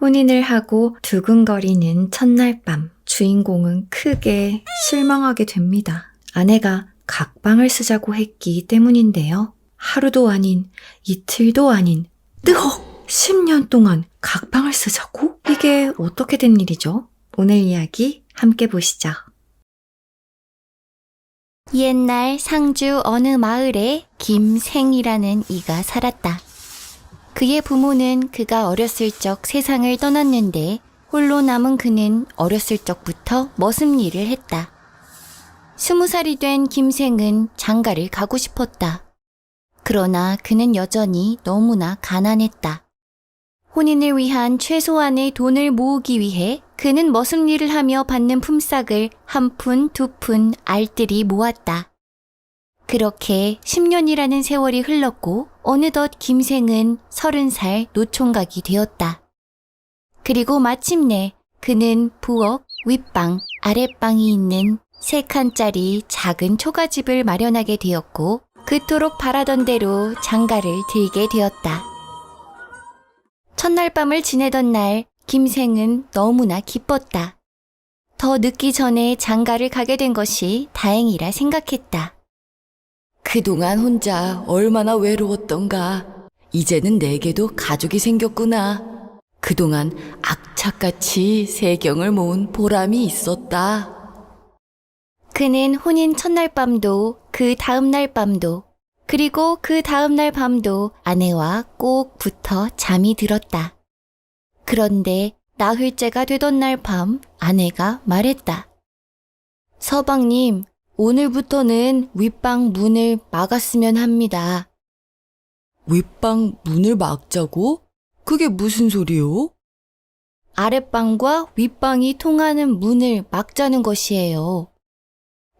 혼인을 하고 두근거리는 첫날 밤, 주인공은 크게 실망하게 됩니다. 아내가 각방을 쓰자고 했기 때문인데요. 하루도 아닌, 이틀도 아닌, 뜨헉! 10년 동안 각방을 쓰자고? 이게 어떻게 된 일이죠? 오늘 이야기 함께 보시죠. 옛날 상주 어느 마을에 김생이라는 이가 살았다. 그의 부모는 그가 어렸을 적 세상을 떠났는데 홀로 남은 그는 어렸을 적부터 머슴 일을 했다. 20살이 된 김생은 장가를 가고 싶었다. 그러나 그는 여전히 너무나 가난했다. 혼인을 위한 최소한의 돈을 모으기 위해 그는 머슴 일을 하며 받는 품삯을 한 푼, 두 푼 알뜰히 모았다. 그렇게 10년이라는 세월이 흘렀고 어느덧 김생은 30살 노총각이 되었다. 그리고 마침내 그는 부엌, 윗방, 아랫방이 있는 3칸짜리 작은 초가집을 마련하게 되었고 그토록 바라던 대로 장가를 들게 되었다. 첫날 밤을 지내던 날 김생은 너무나 기뻤다. 더 늦기 전에 장가를 가게 된 것이 다행이라 생각했다. 그동안 혼자 얼마나 외로웠던가. 이제는 내게도 가족이 생겼구나. 그동안 악착같이 세경을 모은 보람이 있었다. 그는 혼인 첫날 밤도 그 다음날 밤도 그리고 그 다음날 밤도 아내와 꼭 붙어 잠이 들었다. 그런데 나흘째가 되던 날 밤 아내가 말했다. 서방님, 오늘부터는 윗방 문을 막았으면 합니다. 윗방 문을 막자고? 그게 무슨 소리요? 아랫방과 윗방이 통하는 문을 막자는 것이에요.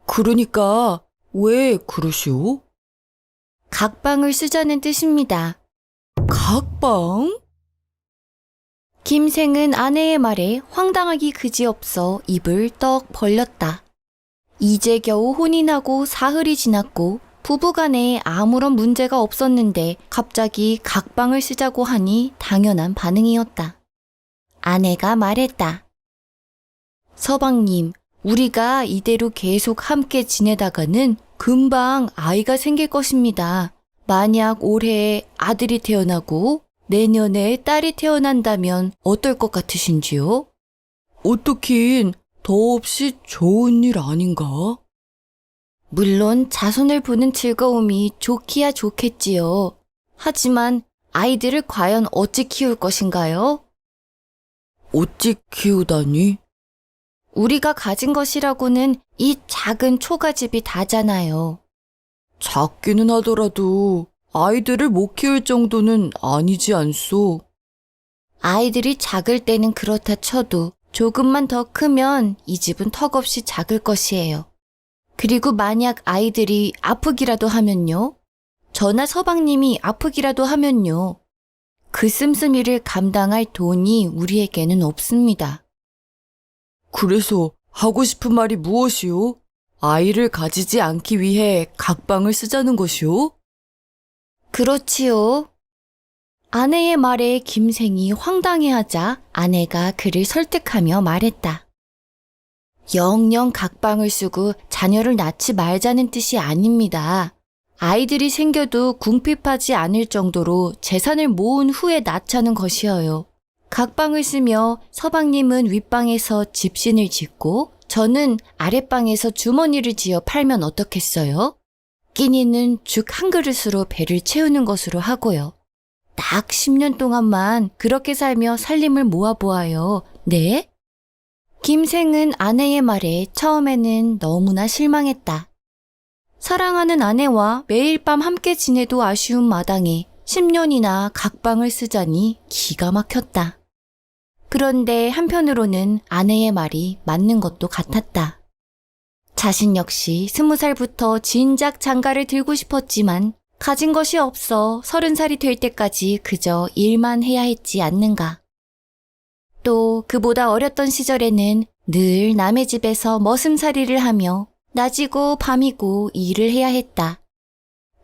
그러니까 왜 그러시오? 각방을 쓰자는 뜻입니다. 각방? 김생은 아내의 말에 황당하기 그지없어 입을 떡 벌렸다. 이제 겨우 혼인하고 사흘이 지났고 부부간에 아무런 문제가 없었는데 갑자기 각방을 쓰자고 하니 당연한 반응이었다. 아내가 말했다. 서방님, 우리가 이대로 계속 함께 지내다가는 금방 아이가 생길 것입니다. 만약 올해 아들이 태어나고 내년에 딸이 태어난다면 어떨 것 같으신지요? 어떻긴 더없이 좋은 일 아닌가? 물론 자손을 보는 즐거움이 좋기야 좋겠지요. 하지만 아이들을 과연 어찌 키울 것인가요? 어찌 키우다니? 우리가 가진 것이라고는 이 작은 초가집이 다잖아요. 작기는 하더라도 아이들을 못 키울 정도는 아니지 않소? 아이들이 작을 때는 그렇다 쳐도 조금만 더 크면 이 집은 턱없이 작을 것이에요. 그리고 만약 아이들이 아프기라도 하면요? 저나 서방님이 아프기라도 하면요? 그 씀씀이를 감당할 돈이 우리에게는 없습니다. 그래서 하고 싶은 말이 무엇이오? 아이를 가지지 않기 위해 각방을 쓰자는 것이오? 그렇지요. 아내의 말에 김생이 황당해하자 아내가 그를 설득하며 말했다. 영영 각방을 쓰고 자녀를 낳지 말자는 뜻이 아닙니다. 아이들이 생겨도 궁핍하지 않을 정도로 재산을 모은 후에 낳자는 것이어요. 각방을 쓰며 서방님은 윗방에서 집신을 짓고 저는 아랫방에서 주머니를 지어 팔면 어떻겠어요? 끼니는 죽 한 그릇으로 배를 채우는 것으로 하고요. 딱 10년 동안만 그렇게 살며 살림을 모아보아요. 네? 김생은 아내의 말에 처음에는 너무나 실망했다. 사랑하는 아내와 매일 밤 함께 지내도 아쉬운 마당에 10년이나 각방을 쓰자니 기가 막혔다. 그런데 한편으로는 아내의 말이 맞는 것도 같았다. 자신 역시 20살부터 진작 장가를 들고 싶었지만 가진 것이 없어 30살이 될 때까지 그저 일만 해야 했지 않는가. 또 그보다 어렸던 시절에는 늘 남의 집에서 머슴살이를 하며 낮이고 밤이고 일을 해야 했다.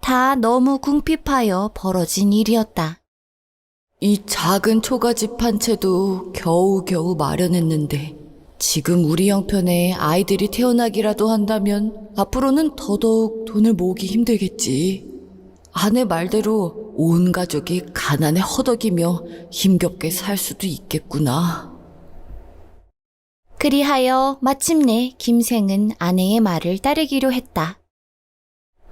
다 너무 궁핍하여 벌어진 일이었다. 이 작은 초가집 한 채도 겨우겨우 마련했는데 지금 우리 형편에 아이들이 태어나기라도 한다면 앞으로는 더더욱 돈을 모으기 힘들겠지. 아내 말대로 온 가족이 가난에 허덕이며 힘겹게 살 수도 있겠구나. 그리하여 마침내 김생은 아내의 말을 따르기로 했다.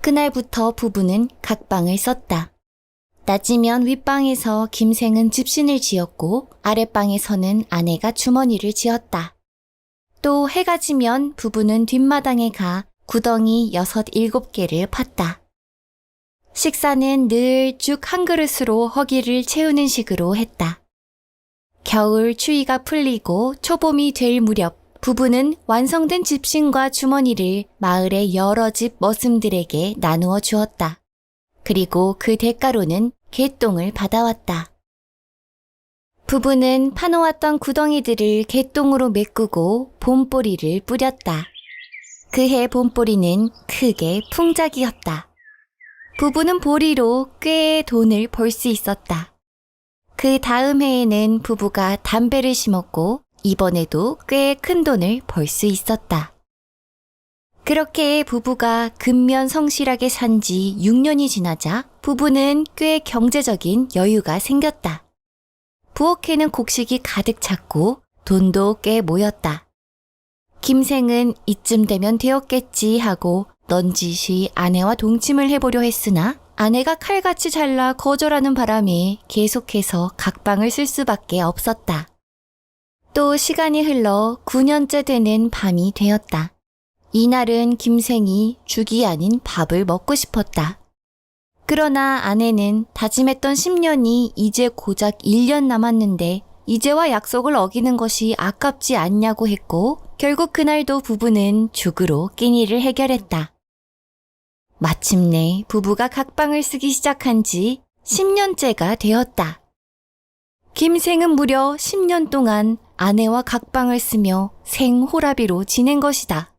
그날부터 부부는 각방을 썼다. 낮이면 윗방에서 김생은 집신을 지었고 아랫방에서는 아내가 주머니를 지었다. 또 해가 지면 부부는 뒷마당에 가 구덩이 6, 7개를 팠다. 식사는 늘 죽 한 그릇으로 허기를 채우는 식으로 했다. 겨울 추위가 풀리고 초봄이 될 무렵 부부는 완성된 집신과 주머니를 마을의 여러 집 머슴들에게 나누어 주었다. 그리고 그 대가로는 개똥을 받아왔다. 부부는 파놓았던 구덩이들을 개똥으로 메꾸고 봄보리를 뿌렸다. 그해 봄보리는 크게 풍작이었다. 부부는 보리로 꽤 돈을 벌 수 있었다. 그 다음 해에는 부부가 담배를 심었고 이번에도 꽤 큰 돈을 벌 수 있었다. 그렇게 부부가 근면성실하게 산 지 6년이 지나자 부부는 꽤 경제적인 여유가 생겼다. 부엌에는 곡식이 가득 찼고 돈도 꽤 모였다. 김생은 이쯤 되면 되었겠지 하고 넌지시 아내와 동침을 해보려 했으나 아내가 칼같이 잘라 거절하는 바람에 계속해서 각방을 쓸 수밖에 없었다. 또 시간이 흘러 9년째 되는 밤이 되었다. 이날은 김생이 죽이 아닌 밥을 먹고 싶었다. 그러나 아내는 다짐했던 10년이 이제 고작 1년 남았는데 이제와 약속을 어기는 것이 아깝지 않냐고 했고 결국 그날도 부부는 죽으로 끼니를 해결했다. 마침내 부부가 각방을 쓰기 시작한 지 10년째가 되었다. 김생은 무려 10년 동안 아내와 각방을 쓰며 생호라비로 지낸 것이다.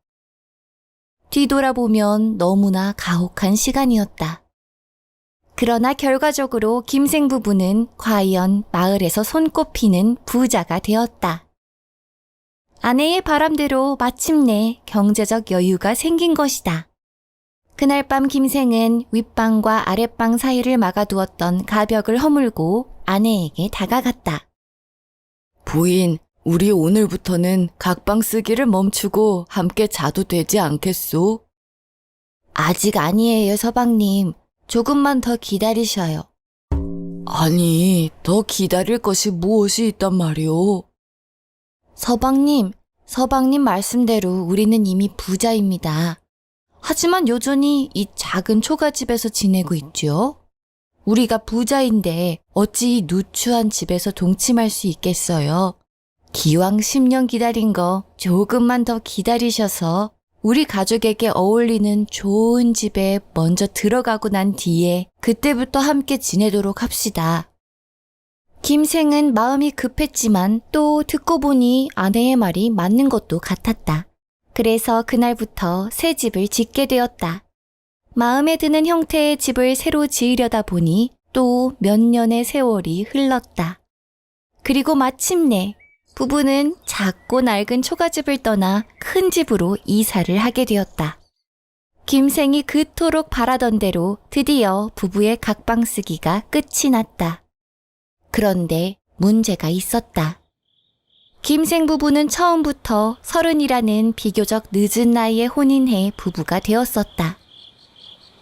뒤돌아보면 너무나 가혹한 시간이었다. 그러나 결과적으로 김생 부부는 과연 마을에서 손꼽히는 부자가 되었다. 아내의 바람대로 마침내 경제적 여유가 생긴 것이다. 그날 밤 김생은 윗방과 아랫방 사이를 막아두었던 가벽을 허물고 아내에게 다가갔다. 부인, 우리 오늘부터는 각방 쓰기를 멈추고 함께 자도 되지 않겠소? 아직 아니에요, 서방님. 조금만 더 기다리셔요. 아니, 더 기다릴 것이 무엇이 있단 말이오? 서방님 말씀대로 우리는 이미 부자입니다. 하지만 여전히 이 작은 초가집에서 지내고 있죠. 우리가 부자인데 어찌 이 누추한 집에서 동침할 수 있겠어요? 기왕 10년 기다린 거 조금만 더 기다리셔서 우리 가족에게 어울리는 좋은 집에 먼저 들어가고 난 뒤에 그때부터 함께 지내도록 합시다. 김생은 마음이 급했지만 또 듣고 보니 아내의 말이 맞는 것도 같았다. 그래서 그날부터 새 집을 짓게 되었다. 마음에 드는 형태의 집을 새로 지으려다 보니 또 몇 년의 세월이 흘렀다. 그리고 마침내 부부는 작고 낡은 초가집을 떠나 큰 집으로 이사를 하게 되었다. 김생이 그토록 바라던 대로 드디어 부부의 각방 쓰기가 끝이 났다. 그런데 문제가 있었다. 김생 부부는 처음부터 30이라는 비교적 늦은 나이에 혼인해 부부가 되었었다.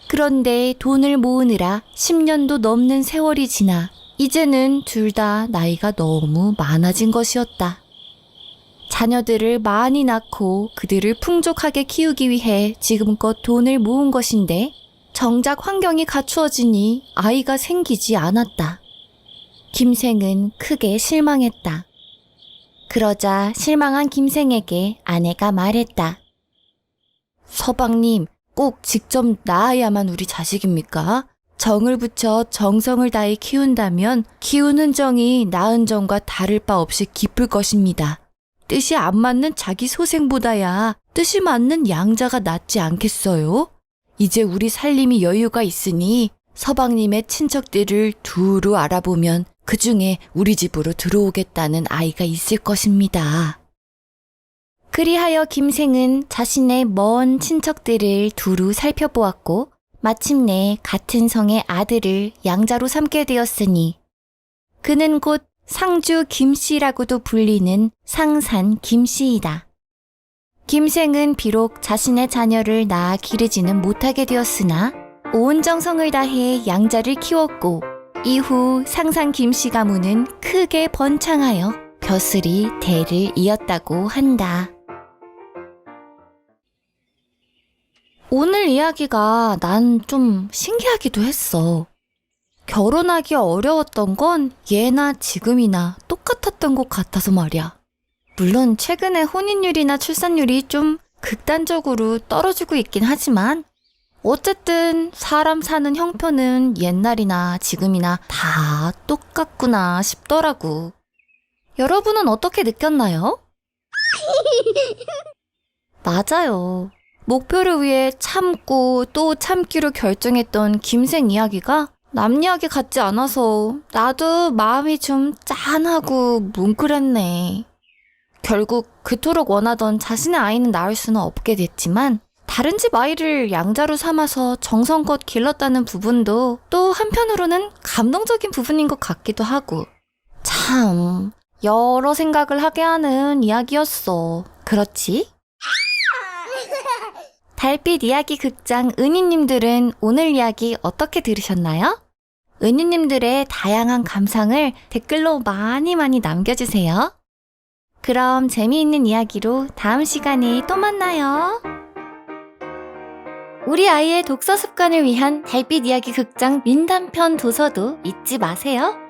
그런데 돈을 모으느라 10년도 넘는 세월이 지나 이제는 둘 다 나이가 너무 많아진 것이었다. 자녀들을 많이 낳고 그들을 풍족하게 키우기 위해 지금껏 돈을 모은 것인데 정작 환경이 갖추어지니 아이가 생기지 않았다. 김생은 크게 실망했다. 그러자 실망한 김생에게 아내가 말했다. 서방님, 꼭 직접 낳아야만 우리 자식입니까? 정을 붙여 정성을 다해 키운다면 키우는 정이 낳은 정과 다를 바 없이 깊을 것입니다. 뜻이 안 맞는 자기 소생보다야 뜻이 맞는 양자가 낫지 않겠어요? 이제 우리 살림이 여유가 있으니 서방님의 친척들을 두루 알아보면 그 중에 우리 집으로 들어오겠다는 아이가 있을 것입니다. 그리하여 김생은 자신의 먼 친척들을 두루 살펴보았고 마침내 같은 성의 아들을 양자로 삼게 되었으니 그는 곧 상주 김씨라고도 불리는 상산 김씨이다. 김생은 비록 자신의 자녀를 낳아 기르지는 못하게 되었으나 온 정성을 다해 양자를 키웠고 이후 상산 김씨 가문은 크게 번창하여 벼슬이 대를 이었다고 한다. 오늘 이야기가 난 좀 신기하기도 했어. 결혼하기 어려웠던 건 예나 지금이나 똑같았던 것 같아서 말이야. 물론 최근에 혼인율이나 출산율이 좀 극단적으로 떨어지고 있긴 하지만 어쨌든 사람 사는 형편은 옛날이나 지금이나 다 똑같구나 싶더라고. 여러분은 어떻게 느꼈나요? 맞아요. 목표를 위해 참고 또 참기로 결정했던 김생 이야기가 남 이야기 같지 않아서 나도 마음이 좀 짠하고 뭉클했네. 결국 그토록 원하던 자신의 아이는 낳을 수는 없게 됐지만 다른 집 아이를 양자로 삼아서 정성껏 길렀다는 부분도 또 한편으로는 감동적인 부분인 것 같기도 하고 참 여러 생각을 하게 하는 이야기였어. 그렇지? 달빛 이야기 극장 은희님들은 오늘 이야기 어떻게 들으셨나요? 은희님들의 다양한 감상을 댓글로 많이 남겨주세요. 그럼 재미있는 이야기로 다음 시간에 또 만나요. 우리 아이의 독서 습관을 위한 달빛 이야기 극장 민담편 도서도 잊지 마세요.